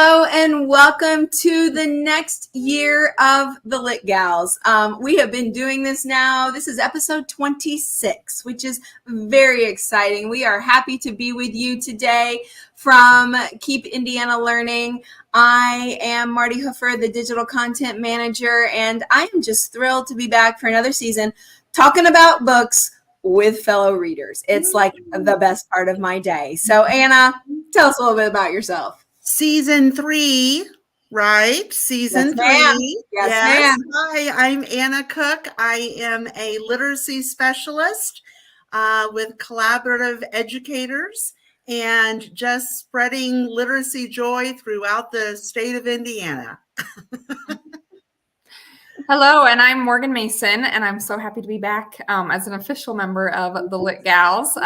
Hello and welcome to the next year of the Lit Gals. We have been doing this now. This is episode 26, which is very exciting. We are happy to be with you today from Keep Indiana Learning. I am Martie Hoofer, the digital content manager, and I am just thrilled to be back for another season talking about books with fellow readers. It's like the best part of my day. So Anna, tell us a little bit about yourself. Season 3, right? Season 3. Yes, ma'am. Hi, I'm Anna Cook. I am a literacy specialist with Collaborative Educators and just spreading literacy joy throughout the state of Indiana. Hello, and I'm Morgan Mason, and I'm so happy to be back as an official member of the Lit Gals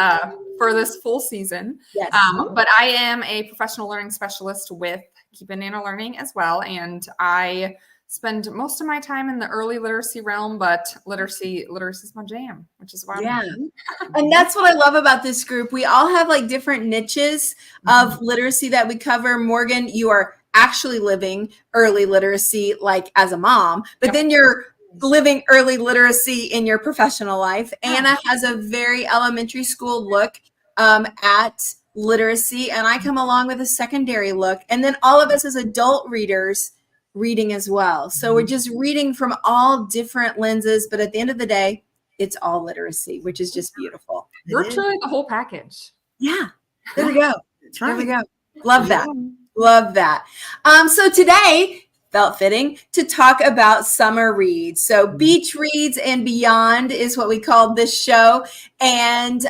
for this full season. Yes. But I am a professional learning specialist with Keep Indiana Learning as well, and I spend most of my time in the early literacy realm, but literacy is my jam, which is why I'm here. And that's what I love about this group. We all have like different niches of literacy that we cover. Morgan, you are actually living early literacy like as a mom, but then you're living early literacy in your professional life. Anna has a very elementary school look at literacy, and I come along with a secondary look, and then all of us as adult readers reading as well. So we're just reading from all different lenses, but at the end of the day, it's all literacy, which is just beautiful. Virtually the whole package. Yeah, there we go. That's right. There we go. Love that. Love that. So today felt fitting to talk about summer reads. So beach reads and beyond is what we called this show. And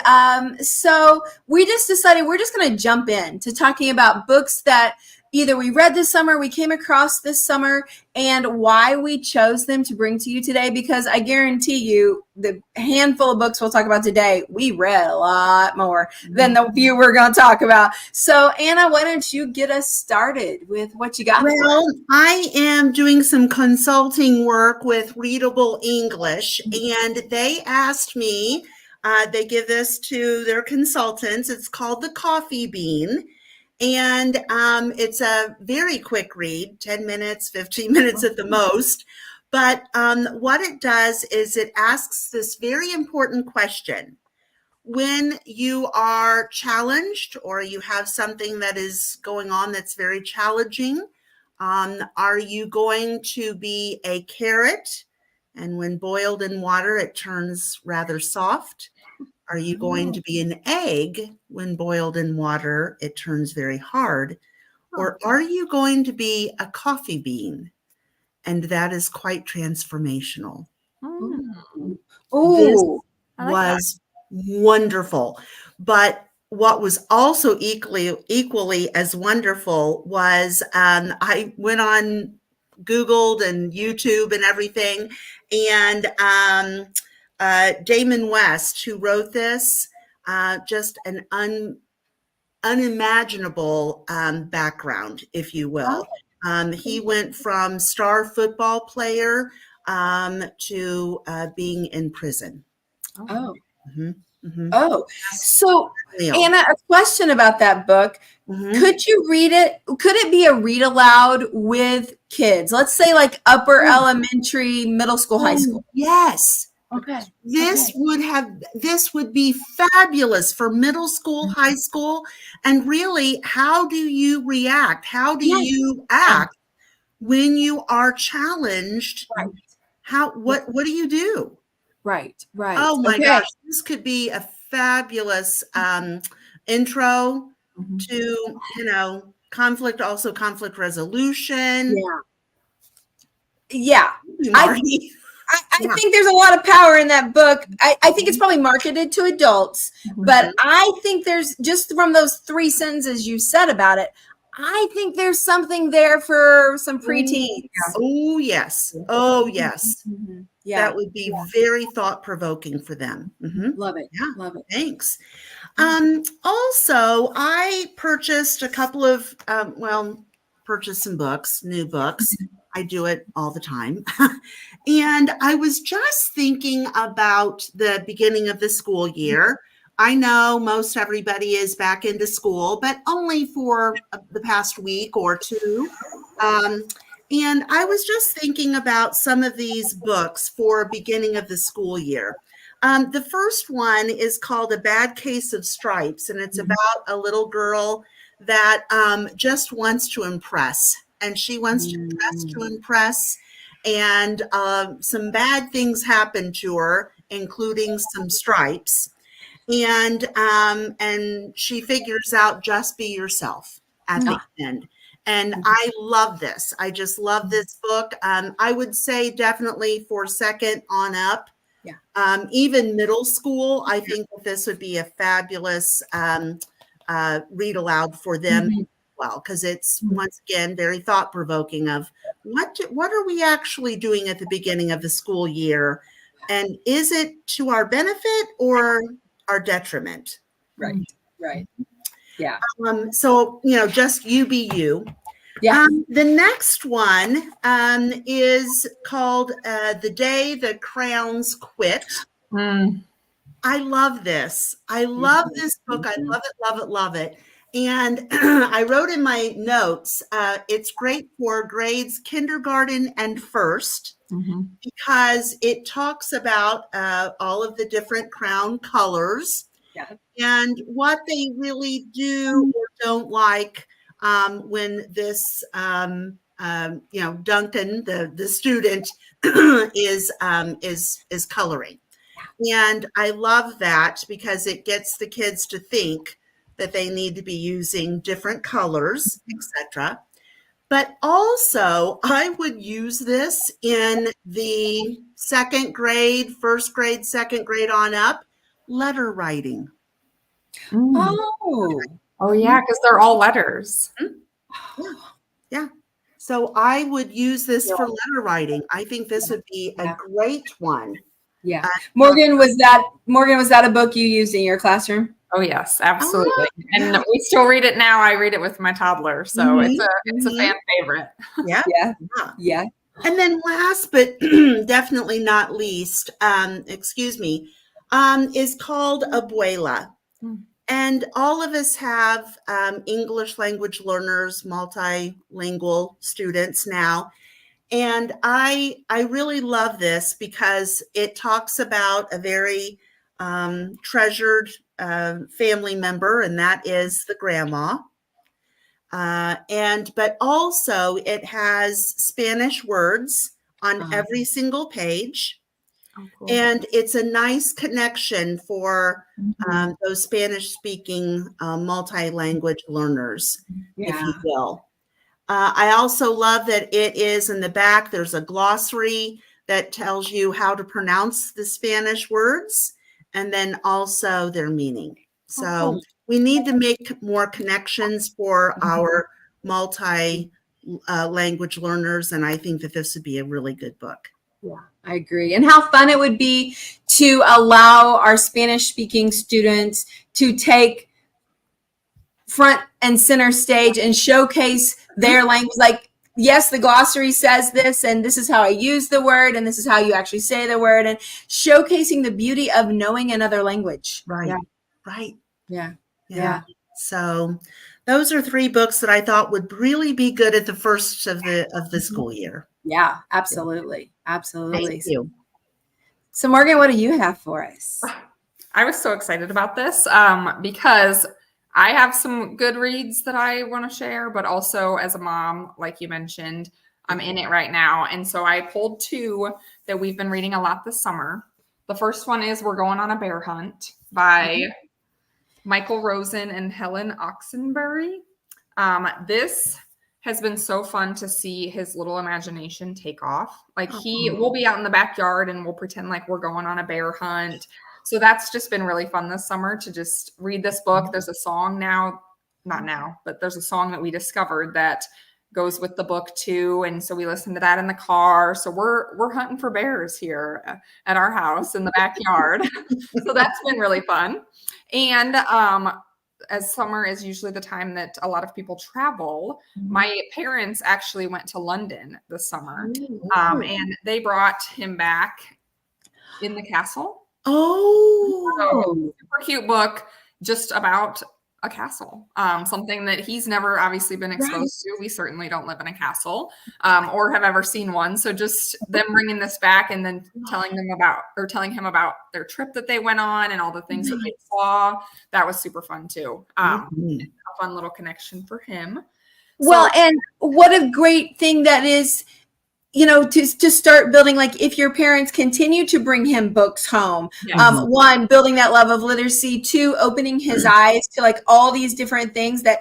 so we just decided we're just going to jump in to talking about books that either we read this summer, we came across this summer, and why we chose them to bring to you today, because I guarantee you the handful of books we'll talk about today, we read a lot more than the few we're going to talk about. So Anna, why don't you get us started with what you got? Well, I am doing some consulting work with Readable English, and they asked me, they give this to their consultants. It's called The Coffee Bean. And it's a very quick read, 10 minutes, 15 minutes at the most. But what it does is it asks this very important question. When you are challenged or you have something that is going on that's very challenging, are you going to be a carrot? And when boiled in water, it turns rather soft. Are you going to be an egg? When boiled in water, it turns very hard. Or are you going to be a coffee bean? And that is quite transformational. This was wonderful. But what was also equally as wonderful was I went on Googled and YouTube and everything, and Damon West, who wrote this, just an unimaginable background, if you will. He went from star football player to being in prison. So Anna, a question about that book. Could you read it? Could it be a read aloud with kids? Let's say like upper elementary, middle school, high school. Yes. Okay. This would be fabulous for middle school, high school. And really, how do you react? How do you act when you are challenged? Right. What do you do? Right. Oh my gosh, this could be a fabulous intro to, conflict resolution. Yeah. I think there's a lot of power in that book. I think it's probably marketed to adults, but I think there's, just from those 3 sentences you said about it, I think there's something there for some preteens. Oh, yes. Oh, yes. Yeah. That would be very thought-provoking for them. Love it. Yeah. Love it. Thanks. Also, I purchased a couple of, purchased some books, new books. I do it all the time. And I was just thinking about the beginning of the school year. I know most everybody is back into school, but only for the past week or two. And I was just thinking about some of these books for beginning of the school year. The first one is called A Bad Case of Stripes, and it's about a little girl that just wants to impress. And she wants to impress. And some bad things happen to her, including some stripes. And she figures out just be yourself at the end. And I love this. I just love this book. I would say definitely for second on up. Yeah. Even middle school, I think that this would be a fabulous read aloud for them. Well, because it's once again very thought provoking of what are we actually doing at the beginning of the school year, and is it to our benefit or our detriment? Right. Yeah. So just you be you. Yeah. The next one is called The Day the Crayons Quit. I love this. I love this book. I love it, love it, love it. And I wrote in my notes, it's great for grades kindergarten and first because it talks about all of the different crown colors and what they really do or don't like when this, Duncan, the student, is coloring. And I love that because it gets the kids to think that they need to be using different colors, etc. But also, I would use this in the second grade, first grade, second grade on up, letter writing. Oh yeah, because they're all letters. Yeah. So I would use this for letter writing. I think this would be a great one. Yeah. Morgan, was that a book you used in your classroom? Oh yes, absolutely. And we still read it now. I read it with my toddler. So it's a fan favorite. Yeah. And then last but definitely not least, is called Abuela. And all of us have English language learners, multilingual students now. And I really love this because it talks about a very treasured family member, and that is the grandma. But also it has Spanish words on every single page. Oh, cool. And it's a nice connection for those Spanish-speaking multi-language learners, if you will. I also love that it is in the back. There's a glossary that tells you how to pronounce the Spanish words and then also their meaning. So we need to make more connections for our multi-language learners, and I think that this would be a really good book. Yeah, I agree. And how fun it would be to allow our Spanish-speaking students to take front and center stage and showcase their language. Like, yes, the glossary says this, and this is how I use the word, and this is how you actually say the word, and showcasing the beauty of knowing another language. Right. Yeah. Right. Yeah. So those are 3 books that I thought would really be good at the first of the school year. Yeah, absolutely. Absolutely. Thank you. So Morgan, what do you have for us? I was so excited about this because I have some good reads that I want to share, but also as a mom, like you mentioned, I'm in it right now. And so I pulled 2 that we've been reading a lot this summer. The first one is We're Going on a Bear Hunt by Michael Rosen and Helen Oxenbury. This has been so fun to see his little imagination take off. Like we'll be out in the backyard and we'll pretend like we're going on a bear hunt. So that's just been really fun this summer to just read this book. There's a song but there's a song that we discovered that goes with the book too. And so we listened to that in the car. So we're hunting for bears here at our house in the backyard. So that's been really fun. And as summer is usually the time that a lot of people travel, my parents actually went to London this summer. And they brought him back in the castle. Oh. Super cute book, just about a castle. Something that he's never obviously been exposed to. We certainly don't live in a castle, or have ever seen one. So just them bringing this back and then telling him about their trip that they went on and all the things that they saw. That was super fun too. A fun little connection for him. Well, and what a great thing that is, to start building, like if your parents continue to bring him books home, one, building that love of literacy, two, opening his eyes to like all these different things that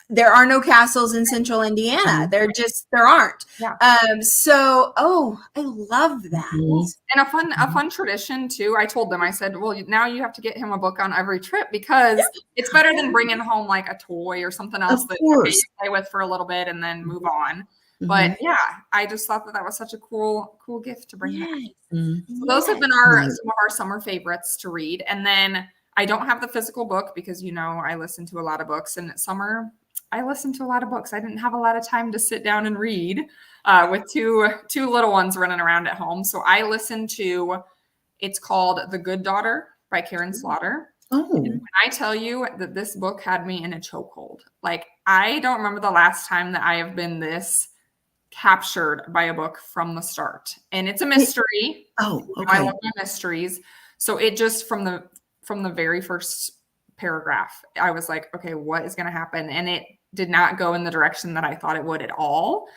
there are no castles in central Indiana. There aren't. Yeah. So, I love that. And a fun tradition too. I told them, I said, well, now you have to get him a book on every trip because it's better than bringing home like a toy or something else that you play with for a little bit and then move on. But yeah, I just thought that was such a cool gift to bring back. So those have been some of our summer favorites to read. And then I don't have the physical book because, I listen to a lot of books, and summer I listened to a lot of books. I didn't have a lot of time to sit down and read with two little ones running around at home. So I listened to, it's called The Good Daughter by Karin Slaughter. Oh. And when I tell you that this book had me in a chokehold, like I don't remember the last time that I have been this captured by a book from the start. And it's a mystery. Oh, okay. I love my mysteries. So it just from the very first paragraph, I was like, okay, what is going to happen? And it did not go in the direction that I thought it would at all.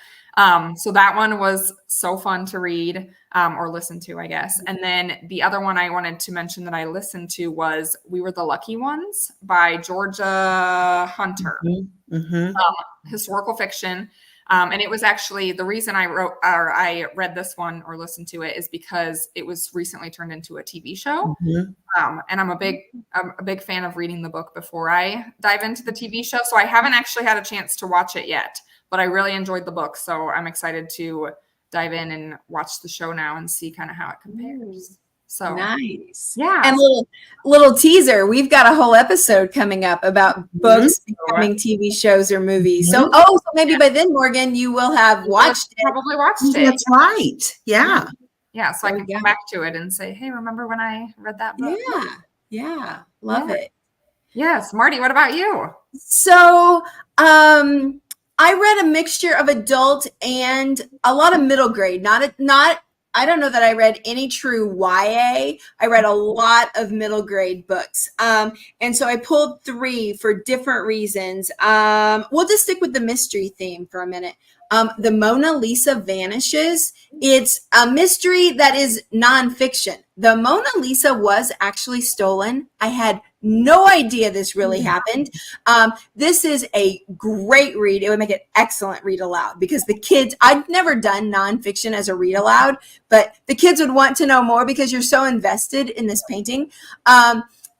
So that one was so fun to read or listen to, I guess. And then the other one I wanted to mention that I listened to was We Were the Lucky Ones by Georgia Hunter. Historical fiction. And it was actually the reason I read this one or listened to it is because it was recently turned into a TV show. And I'm a big fan of reading the book before I dive into the TV show. So I haven't actually had a chance to watch it yet, but I really enjoyed the book. So I'm excited to dive in and watch the show now and see kind of how it compares. So nice. Yeah. And little teaser, we've got a whole episode coming up about books becoming TV shows or movies. So maybe by then, Morgan, you will have watched it. Probably watched it. That's right. Yeah. Yeah. So I can come back to it and say, hey, remember when I read that book? Yeah. Love it. Yes. Martie, what about you? So I read a mixture of adult and a lot of middle grade, not I don't know that I read any true YA. I read a lot of middle grade books. And so I pulled 3 for different reasons. We'll just stick with the mystery theme for a minute. The Mona Lisa Vanishes. It's a mystery that is nonfiction. The Mona Lisa was actually stolen. I had no idea this really happened. This is a great read. It would make an excellent read aloud because the kids, I'd never done nonfiction as a read aloud, but the kids would want to know more because you're so invested in this painting.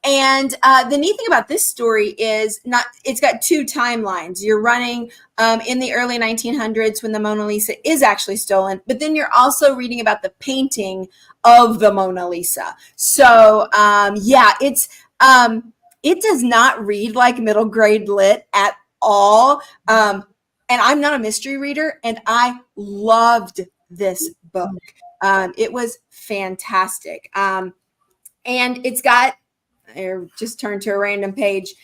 And the neat thing about this story is it's got 2 timelines. You're running in the early 1900s when the Mona Lisa is actually stolen, but then you're also reading about the painting of the Mona Lisa. So it does not read like middle grade lit at all. And I'm not a mystery reader, and I loved this book. It was fantastic. And it's got, I just turned to a random page.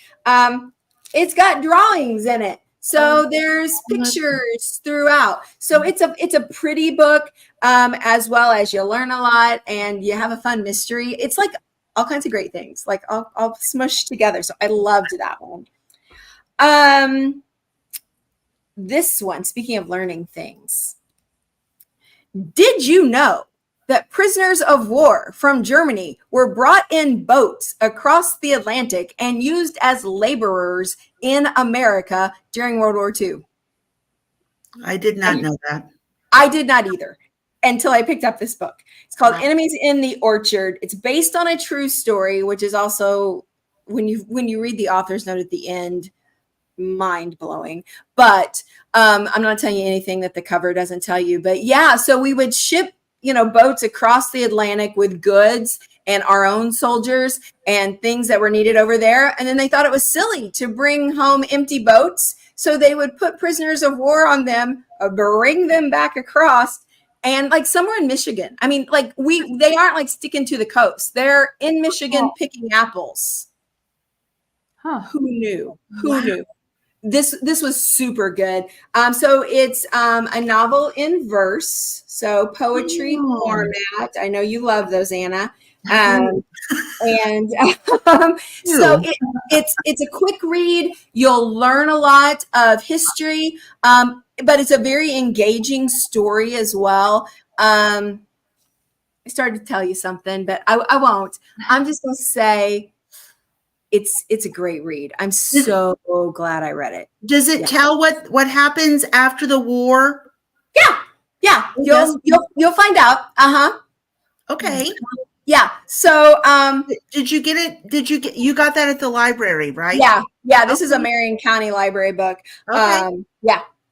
It's got drawings in it. So there's pictures throughout. So it's a pretty book, as well as you learn a lot and you have a fun mystery. It's like all kinds of great things, like all smushed together. So I loved that one. This one, speaking of learning things, did you know that prisoners of war from Germany were brought in boats across the Atlantic and used as laborers in America during World War II? I did not know that. I did not either until I picked up this book. It's called Enemies in the Orchard. It's based on a true story, which is also, when you read the author's note at the end, mind-blowing. But I'm not telling you anything that the cover doesn't tell you. But yeah, so we would ship boats across the Atlantic with goods and our own soldiers and things that were needed over there. And then they thought it was silly to bring home empty boats. So they would put prisoners of war on them, bring them back across, and like somewhere in Michigan. I mean, like they aren't like sticking to the coast. They're in Michigan picking apples. Huh. Who knew? Who knew? This was super good. So it's a novel in verse, so poetry format. I know you love those, Anna. And so it's a quick read. You'll learn a lot of history, but it's a very engaging story as well. I started to tell you something, but I won't. I'm just going to say it's a great read. I'm so glad I read it. Does it tell what happens after the war? Yeah. You'll find out. Okay. Yeah. So, did you get it? You got that at the library, right? Yeah. This is a Marion County Library book. Okay.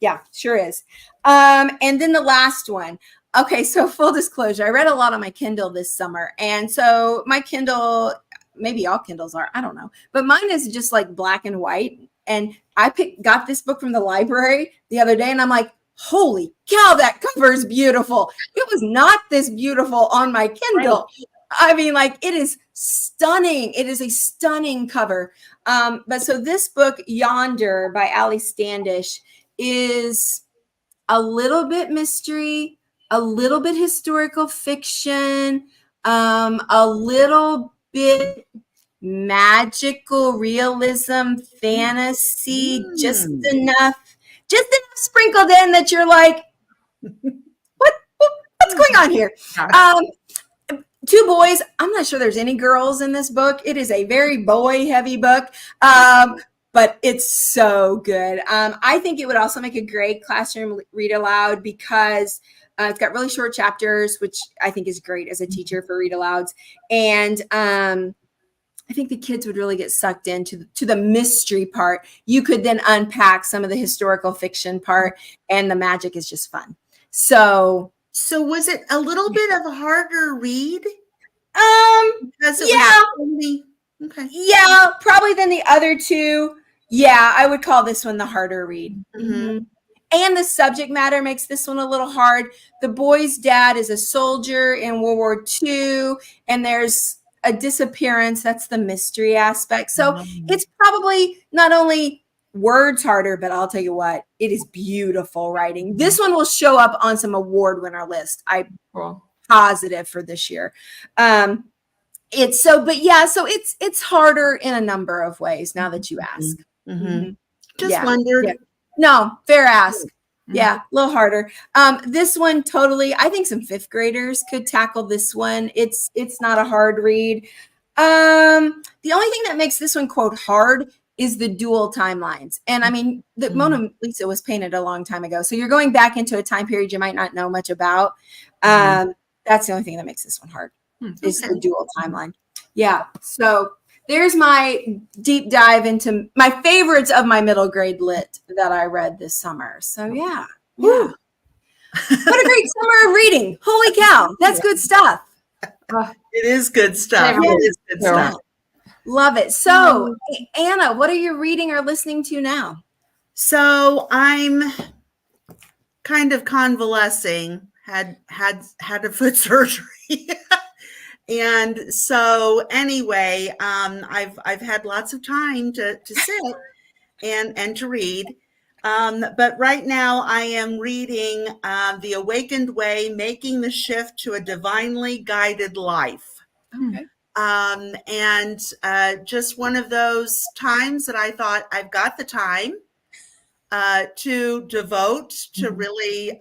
Yeah, sure is. And then the last one. Okay. So full disclosure, I read a lot on my Kindle this summer. And so my Kindle, maybe all Kindles are, I don't know, but mine is just like black and white. And I got this book from the library the other day and I'm like, holy cow, that cover is beautiful. It was not this beautiful on my Kindle. Right. I mean, like, it is stunning. It is a stunning cover. But so this book, Yonder by Ali Standish, is a little bit mystery, a little bit historical fiction, a little bit magical realism, fantasy, just enough sprinkled in that you're like, what's going on here? Two boys. I'm not sure there's any girls in this book. It is a very boy heavy book, but it's so good. I think it would also make a great classroom read aloud because it's got really short chapters, which I think is great as a teacher for read alouds. And I think the kids would really get sucked into the mystery part. You could then unpack some of the historical fiction part, and the magic is just fun. So was it a little bit of a harder read? Okay. Yeah, probably than the other two. Yeah, I would call this one the harder read. Mm-hmm. And the subject matter makes this one a little hard. The boy's dad is a soldier in World War II, and there's a disappearance. That's the mystery aspect. So it's probably not only words harder, but I'll tell you what, it is beautiful writing. This one will show up on some award winner list. I'm positive for this year. It's harder in a number of ways now that you ask. Just wondered. Yeah. No, fair ask. Yeah, a little harder. This one totally, I think some fifth graders could tackle this one. It's not a hard read. The only thing that makes this one, quote, hard is the dual timelines. And I mean, the Mona Lisa was painted a long time ago. So you're going back into a time period you might not know much about. That's the only thing that makes this one hard is the dual timeline. Yeah. So there's my deep dive into my favorites of my middle grade lit that I read this summer. So yeah. What a great summer of reading. Holy cow. That's good stuff. It is good stuff. It is good stuff. Love it. So Anna, what are you reading or listening to now? So I'm kind of convalescing, had a foot surgery. And so anyway, I've had lots of time to sit and to read. But right now I am reading The Awakened Way, Making the Shift to a Divinely Guided Life. Okay. And just one of those times that I thought I've got the time to devote to really,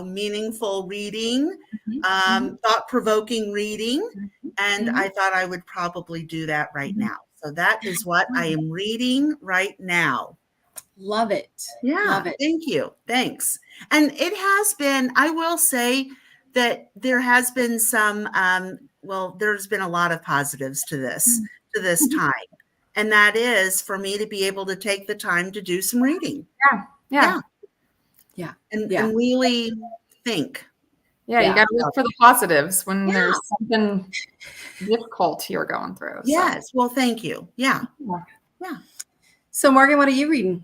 meaningful reading, thought-provoking reading. And I thought I would probably do that right now. So that is what I am reading right now. Love it. Yeah. Love it. Thank you. Thanks. And it has been, I will say that there has been some, there's been a lot of positives to this time. And that is for me to be able to take the time to do some reading. Yeah. And really think. Yeah, you got to look for the positives when there's something difficult you're going through. Yes. Well, thank you. Yeah. So Morgan, what are you reading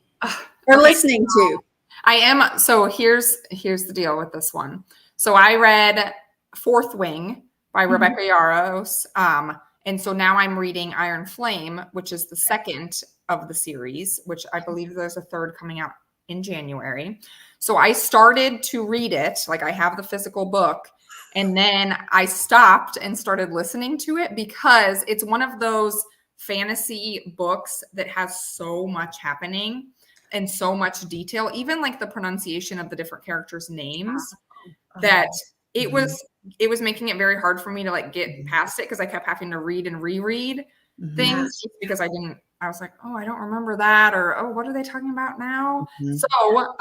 or listening to? I am. So here's the deal with this one. So I read Fourth Wing by Rebecca Yarros. And so now I'm reading Iron Flame, which is the second of the series, which I believe there's a third coming out in January. So I started to read it, like I have the physical book, and then I stopped and started listening to it because it's one of those fantasy books that has so much happening and so much detail, even like the pronunciation of the different characters' names, that it was making it very hard for me to like get past it because I kept having to read and reread things just because I was like, oh, I don't remember that, or oh, what are they talking about now? So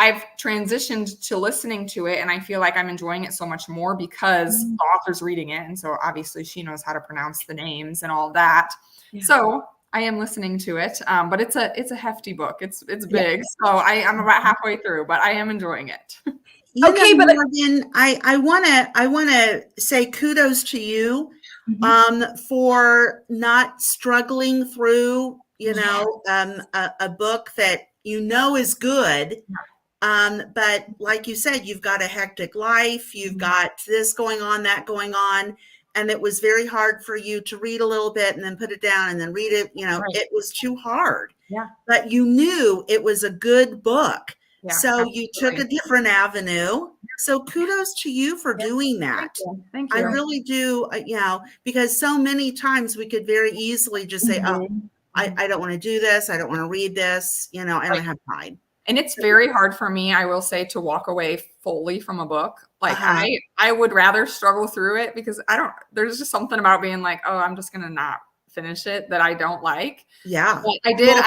I've transitioned to listening to it, and I feel like I'm enjoying it so much more because the author's reading it, and so obviously she knows how to pronounce the names and all that. So I am listening to it, but it's a hefty book. It's big, so I'm about halfway through, but I am enjoying it. Okay, but Morgan, I wanna say kudos to you for not struggling through, a book that is good. But like you said, you've got a hectic life, you've got this going on, that going on, and it was very hard for you to read a little bit and then put it down and then read it. It was too hard. Yeah. But you knew it was a good book. Yeah, so absolutely. You took a different avenue. So kudos to you for doing that. Thank you. I really do, because so many times we could very easily just say, oh, I don't want to do this. I don't want to read this. I don't have time. And it's very hard for me, I will say, to walk away fully from a book. Like I would rather struggle through it because there's just something about being like, oh, I'm just going to not finish it that I don't like. Yeah. But I did. I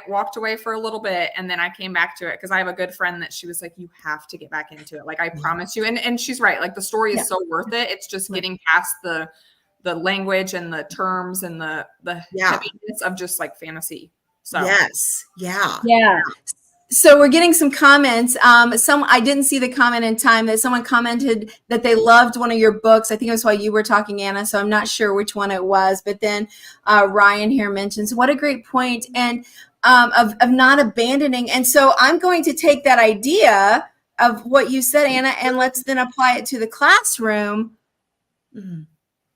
walked away for a little bit, and then I came back to it because I have a good friend that she was like, you have to get back into it. Like, I promise you. And she's right. Like, the story is so worth it. It's just getting past the language and the terms and the heaviness of just like fantasy. So yes. Yeah. Yeah. So we're getting some comments. I didn't see the comment in time that someone commented that they loved one of your books. I think it was while you were talking, Anna. So I'm not sure which one it was. But then Ryan here mentions what a great point, and of not abandoning. And so I'm going to take that idea of what you said, Anna, and let's then apply it to the classroom.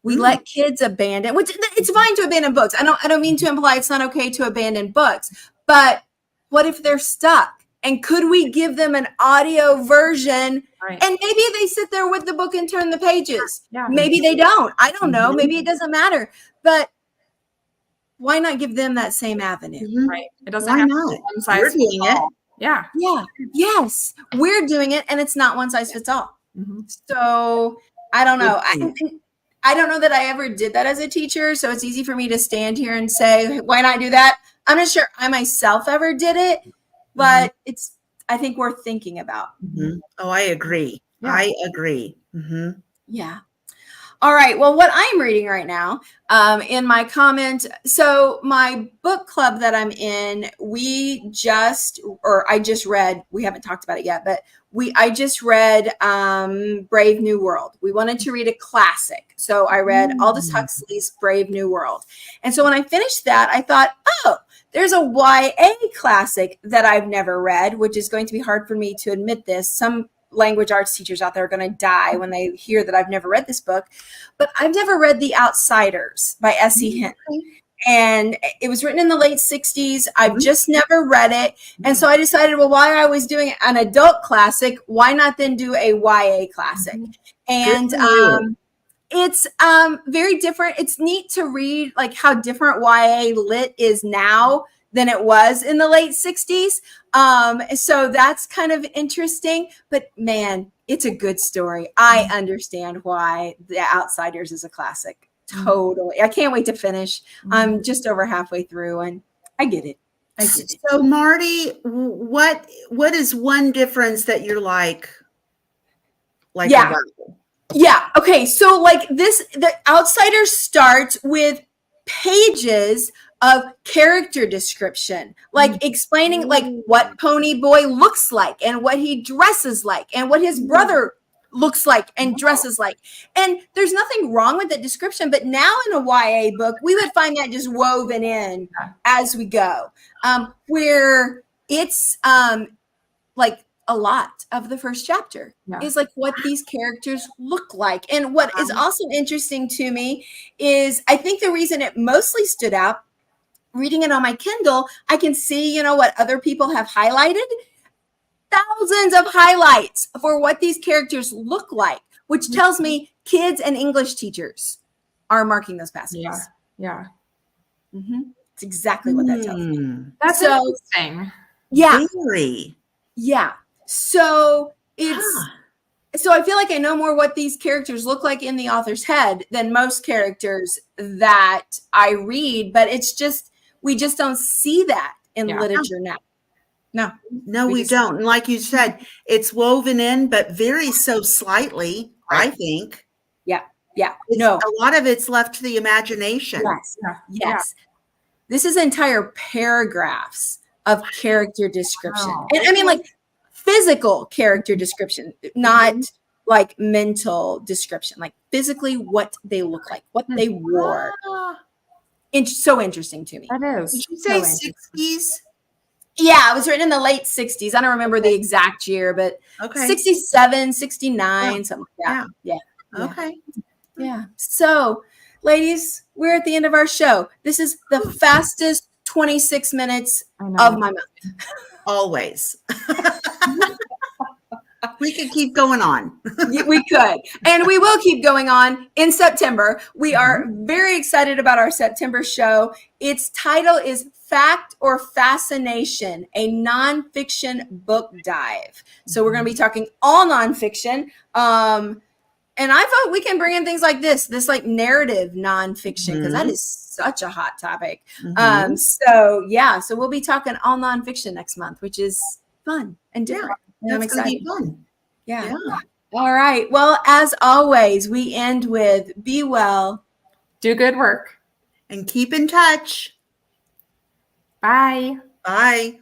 We let kids abandon, which it's fine to abandon books. I don't mean to imply it's not okay to abandon books, but what if they're stuck? And could we give them an audio version? Right. And maybe they sit there with the book and turn the pages. Yeah. Maybe they don't. I don't know. Maybe it doesn't matter. But why not give them that same avenue? Right. It doesn't have to be one size fits all. Yeah. Yeah. Yes. We're doing it, and it's not one size fits all. So I don't know. I don't know that I ever did that as a teacher. So it's easy for me to stand here and say, why not do that? I'm not sure I myself ever did it, but it's, I think, worth thinking about. Oh, I agree. Yeah. I agree. Yeah. All right. Well, what I'm reading right now, in my comment, so my book club that I'm in, I just read, we haven't talked about it yet, but I just read Brave New World. We wanted to read a classic. So I read Aldous Huxley's Brave New World. And so when I finished that, I thought, oh, there's a YA classic that I've never read, which is going to be hard for me to admit this. Some language arts teachers out there are going to die when they hear that I've never read this book, but I've never read The Outsiders by S.E. Hinton. And it was written in the late 60s. I've just never read it. And so I decided, well, while I was doing an adult classic, why not then do a YA classic? And it's very different. It's neat to read like how different YA lit is now than it was in the late 60s. So that's kind of interesting. But man, it's a good story. I understand why The Outsiders is a classic. Totally. I can't wait to finish. I'm just over halfway through, and I get it. So Martie, what is one difference that you're like yeah. Yeah. Okay. So like The Outsiders starts with pages of character description, like explaining like what Pony Boy looks like and what he dresses like and what his brother looks like and dresses like. And there's nothing wrong with that description, but now in a YA book, we would find that just woven in as we go, where it's like a lot of the first chapter. Yeah. Is like what these characters look like. And what is also interesting to me is I think the reason it mostly stood out, reading it on my Kindle, I can see, you know, what other people have highlighted. Thousands of highlights for what these characters look like, which tells me kids and English teachers are marking those passages. Yeah. It's exactly what that tells me. That's So, interesting. Yeah. Very. Yeah. So so I feel like I know more what these characters look like in the author's head than most characters that I read, but it's just, we just don't see that in literature now. No, we don't. And like you said, it's woven in, but very so slightly, I think. Yeah. A lot of it's left to the imagination. Yes. This is entire paragraphs of character description. Wow. And I mean, like, physical character description, not like mental description, like physically what they look like, what they wore. It's so interesting to me. That is. Did you say 60s? Yeah, it was written in the late 60s. I don't remember the exact year, but 67, 69, something like that. Yeah. Okay. Yeah. So, ladies, we're at the end of our show. This is the fastest 26 minutes of my month. Always. We could keep going on. We could. And we will keep going on in September. We are very excited about our September show. Its title is Fact or Fascination, a nonfiction book dive. So we're going to be talking all nonfiction. And I thought we can bring in things like this like narrative nonfiction, because that is such a hot topic. So we'll be talking all nonfiction next month, which is fun and different. And I'm excited. Fun. Yeah. All right. Well, as always, we end with be well, do good work, and keep in touch. Bye. Bye.